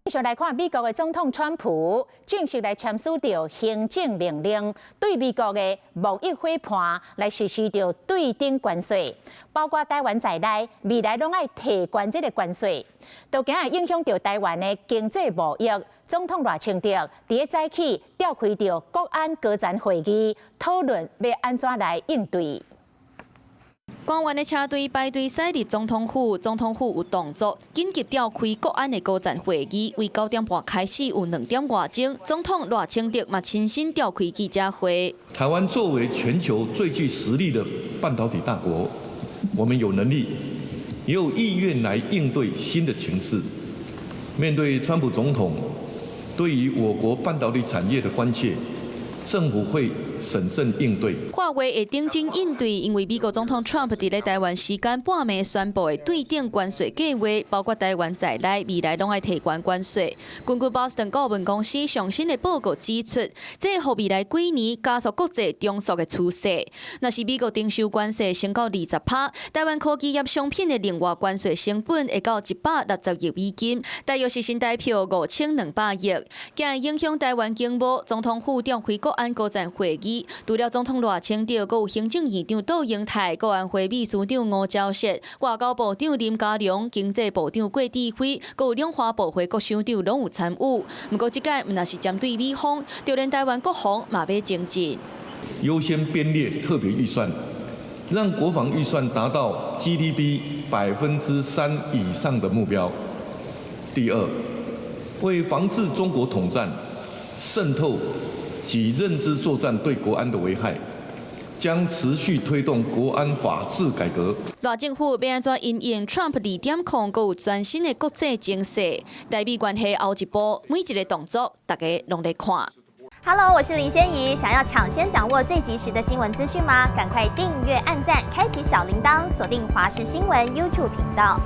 继续来看美国的总统川普正式来签署着行政命令，对美国的贸易伙伴来实施着对等关税，包括台湾在内，未来拢爱提关这个关税，都惊会影响到台湾的经济贸易。总统赖清德伫个早起召开着国安高层会议，讨论要安怎来应对。 官员的车队排队驶入总统府，总统府有动作，紧急召开国安的高层会议，为9点半开始，有2点外钟，总统赖清德嘛亲身召开记者会。台湾作为全球最具实力的半导体大国，我们有能力，也有意愿来应对新的情势。面对川普总统对于我国半导体产业的关切，政府会 审慎应对，话话会认真应对，因为美国总统 Trump 伫咧台湾时间半暝宣布的对等关税计划，包括台湾在内，未来拢爱提关税。根据 Boston 顾问公司上新的报告指出，这互未来几年加速国际中速的趋势。若是美国征收关税升到20%，台湾科技业商品的另外关税成本会到160亿美金，大约是新台票5200亿，将会影响台湾经贸。总统府召开国安高层会议。 除了总统赖清德，还有行政院长杜英泰、国安会秘书长吴钊燮、外交部长林佳龙、经济部长郭志辉，还有两华部会国省长拢有参与。不过，这届若是针对美方，就连台湾国防嘛要精进。优先编列特别预算，让国防预算达到 GDP3%以上的目标。第二，为防治中国统战、渗透 及认知作战对国安的危害，将持续推动国安法治改革。赖政府要安怎因应 Trump 2点控，还有全新的国际形势，台美关系后一步，每一个动作大家拢在看。Hello， 我是林仙怡，想要抢先掌握最及时的新闻资讯吗？赶快订阅、按赞、开启小铃铛，锁定华视新闻 YouTube 频道。